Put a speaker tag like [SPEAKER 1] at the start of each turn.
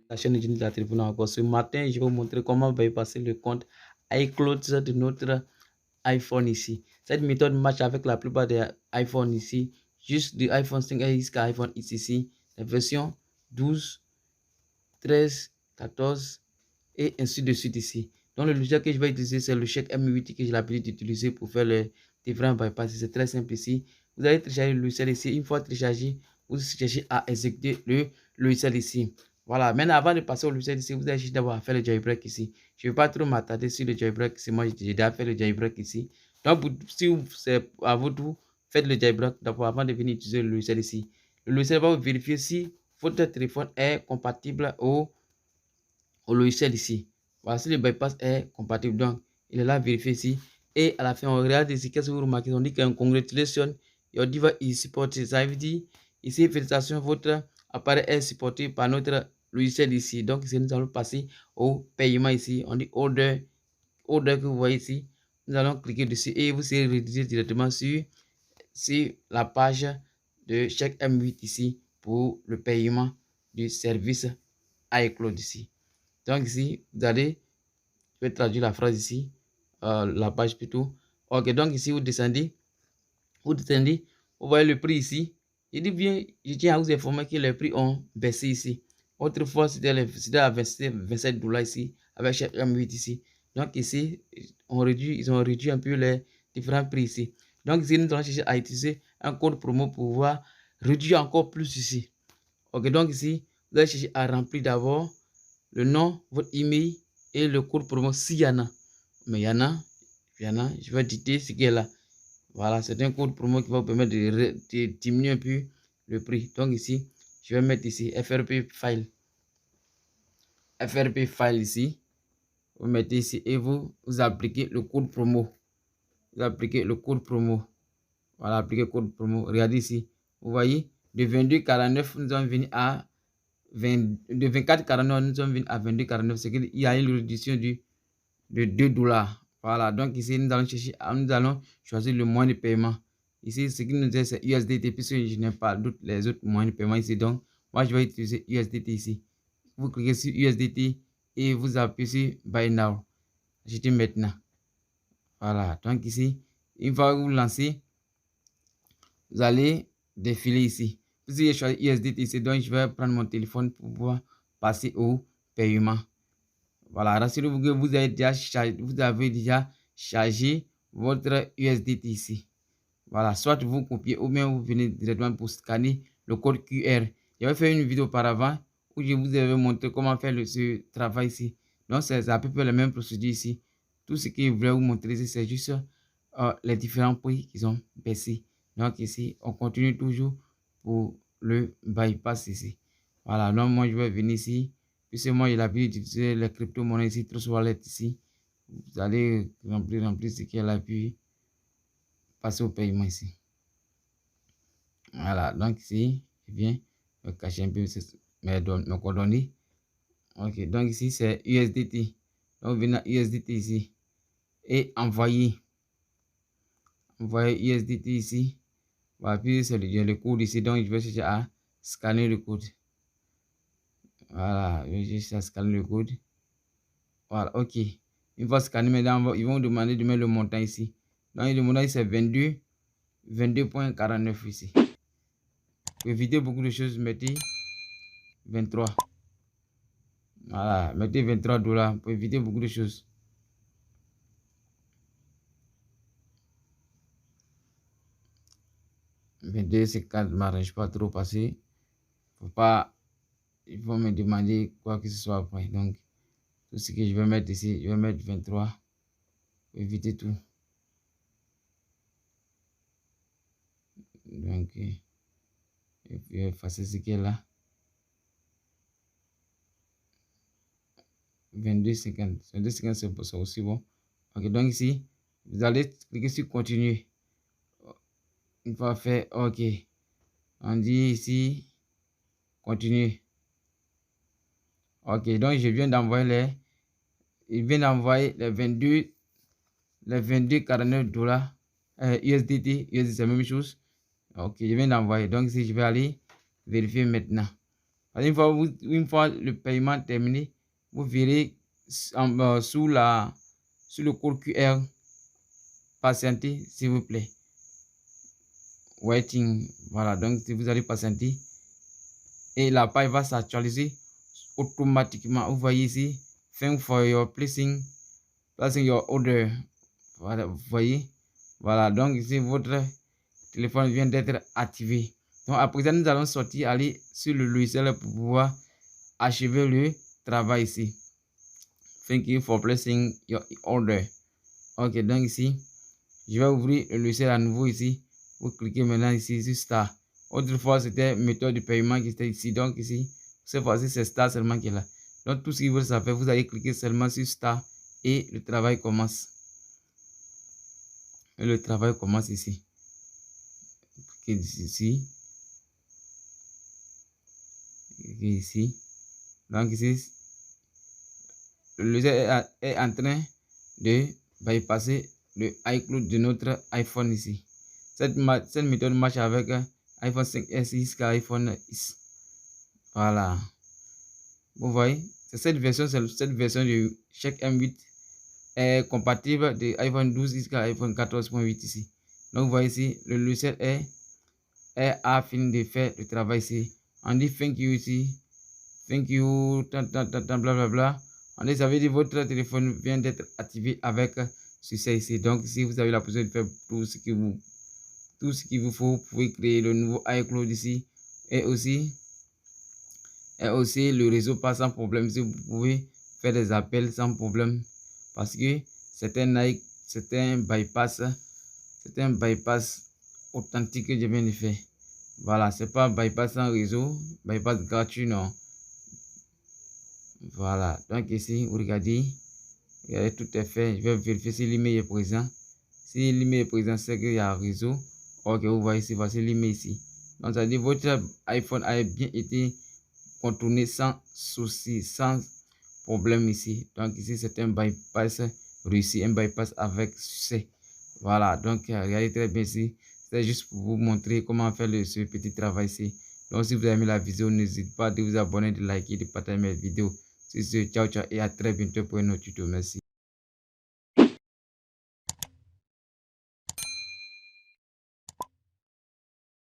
[SPEAKER 1] La chaîne de la Tribune encore. Ce matin, je vais vous montrer comment bypasser le compte iCloud de notre iPhone ici. Cette méthode marche avec la plupart des iPhones ici, juste du iPhone 5 jusqu'à iPhone X ici, la version 12, 13, 14 et ainsi de suite ici. Donc le logiciel que je vais utiliser, c'est le Check M8 que j'ai l'habitude d'utiliser pour faire les différents bypass. C'est très simple ici. Vous allez télécharger le logiciel ici. Une fois téléchargé, vous cherchez à exécuter le logiciel ici. Voilà, maintenant avant de passer au logiciel ici, vous allez juste d'abord faire le jailbreak ici. Je ne vais pas trop m'attarder sur le jailbreak ici. Moi, j'ai déjà fait le jailbreak ici. Donc, si c'est à vous tout, faites le jailbreak d'abord avant de venir utiliser le logiciel ici. Le logiciel va vous vérifier si votre téléphone est compatible au logiciel ici. Voilà, si le bypass est compatible, donc il est là vérifier ici. Et à la fin, on regarde ici, qu'est-ce que vous remarquez? On dit qu'un congratulations, your device is supported. Ça veut dire ici, félicitations, votre appareil est supporté par notre logiciel ici. Donc ici, nous allons passer au paiement ici. On dit order, order que vous voyez ici. Nous allons cliquer dessus et vous serez redirigé directement sur la page de Check M8 ici pour le paiement du service iCloud ici. Donc ici, vous allez, je vais traduire la phrase ici, la page plutôt. Ok, donc ici, vous descendez, vous voyez le prix ici. Il dit bien, je tiens à vous informer que les prix ont baissé ici. Autrefois, c'était à 27 $ ici, avec chaque M8 ici. Donc ici, ils ont réduit un peu les différents prix ici. Donc ici, nous allons chercher à utiliser un code promo pour pouvoir réduire encore plus ici. Ok, donc ici, vous allez chercher à remplir d'abord le nom, votre email et le code promo s'il y en a. Mais il y en a, je vais dicter ce qui est là. Voilà, c'est un code promo qui va vous permettre de diminuer un peu le prix. Donc ici, je vais mettre ici FRP file. FRP file ici. Vous mettez ici et vous appliquez le code promo. Vous appliquez le code promo. Voilà, appliquez le code promo. Regardez ici. Vous voyez, de 22,49, nous sommes venus à de 24,49, nous sommes venus à 22,49. C'est qu'il y a une réduction de 2 $. Voilà, donc ici, nous allons choisir le moyen de paiement. Ici, ce qui nous dit, c'est USDT, puisque je n'ai pas d'autres les autres moyens de paiement ici. Donc, moi, je vais utiliser USDT ici. Vous cliquez sur USDT et vous appuyez sur Buy Now. Achetez maintenant. Voilà, donc ici, une fois que vous lancez, vous allez défiler ici. Vous avez choisi USDT ici, donc je vais prendre mon téléphone pour pouvoir passer au paiement. Voilà, rassurez-vous que vous avez déjà chargé votre USDT ici. Voilà, soit vous copiez ou bien vous venez directement pour scanner le code QR. J'avais fait une vidéo auparavant où je vous avais montré comment faire ce travail ici. Donc, c'est à peu près la même procédure ici. Tout ce que je voulais vous montrer ici, c'est juste les différents prix qu'ils ont baissé. Donc, ici, on continue toujours pour le bypass ici. Voilà, donc moi, je vais venir ici. Puisque moi, j'ai l'habitude d'utiliser les crypto-monnaies ici, Trust Wallet ici. Vous allez remplir ce qui est là, puis passer au paiement ici. Voilà, donc ici, je viens me cacher un peu mes coordonnées. Ok, donc ici, c'est USDT. Donc, vous venez à USDT ici et envoyer. Envoyer USDT ici. Voilà, puis c'est le code ici. Donc, je vais chercher à scanner le code. Voilà, je vais chercher à scanner le code. Voilà, ok. Une fois scanné, maintenant, ils vont demander de mettre le montant ici. Donc, le montant, c'est 22,49 ici. Pour éviter beaucoup de choses, mettez 23. Voilà, mettez 23 $ pour éviter beaucoup de choses. C'est quand je ne m'arrange pas trop passer. Il faut me demander quoi que ce soit après. Donc, tout ce que je vais mettre ici, je vais mettre 23 pour éviter tout. Donc, je vais effacer ce qui est là. 22,50. 22,50, c'est aussi bon. Ok, donc ici, vous allez cliquer sur continuer. Une fois fait, ok. On dit ici, continuer. Ok, donc je viens d'envoyer il vient d'envoyer les 22,49 $ USDT. USDT, c'est la même chose. Ok, je viens d'envoyer. Donc ici, je vais aller vérifier maintenant. Une fois le paiement terminé, vous verrez sur le code QR, patienter s'il vous plaît. Waiting, voilà, donc si vous allez patienter et la page va s'actualiser automatiquement. Vous voyez ici, thank for your placing your order. Voilà, vous voyez, voilà, donc ici votre téléphone vient d'être activé. Donc à présent nous allons sortir, aller sur le logiciel pour pouvoir achever le travail ici. Thank you for placing your order. Ok, donc ici je vais ouvrir le logiciel à nouveau ici. Vous cliquez maintenant ici sur Start. Autrefois, c'était méthode de paiement qui était ici. Donc ici, cette fois-ci, c'est Start seulement qui est là. Donc tout ce qu'il vous savez, vous allez cliquer seulement sur Start et le travail commence. Et le travail commence ici. Cliquez ici. Cliquez ici. Donc ici, le logiciel est en train de bypasser le iCloud de notre iPhone ici. Cette méthode marche avec iPhone 5S jusqu'à iPhone X. Voilà. Vous voyez, c'est cette version de Check M8 est compatible de iPhone 12 jusqu'à iPhone 14.8 ici. Donc vous voyez ici, le logiciel a fini de faire le travail ici. On dit thank you ici. Thank you, blablabla. On dit, ça veut dire votre téléphone vient d'être activé avec succès ici. Donc ici, vous avez la possibilité de faire tout ce qu'il vous faut. Vous pouvez créer le nouveau iCloud ici. Et aussi le réseau passe sans problème. Si vous pouvez faire des appels sans problème. Parce que c'est un bypass authentique que je viens de faire. Voilà, c'est pas bypass sans réseau, bypass gratuit, non. Voilà, donc ici, vous regardez, tout est fait. Je vais vérifier si l'email est présent. Si l'email est présent, c'est qu'il y a un réseau. Ok, vous voyez ici, voici l'email ici. Donc, ça veut dire votre iPhone a bien été contourné sans souci, sans problème ici. Donc, ici, c'est un bypass réussi, un bypass avec succès. Voilà, donc, regardez très bien ici. C'est juste pour vous montrer comment faire ce petit travail ici. Donc, si vous avez aimé la vidéo, n'hésitez pas à vous abonner, de liker, de partager mes vidéos. C'est ce, ciao, ciao et à très bientôt pour un autre tuto. Merci.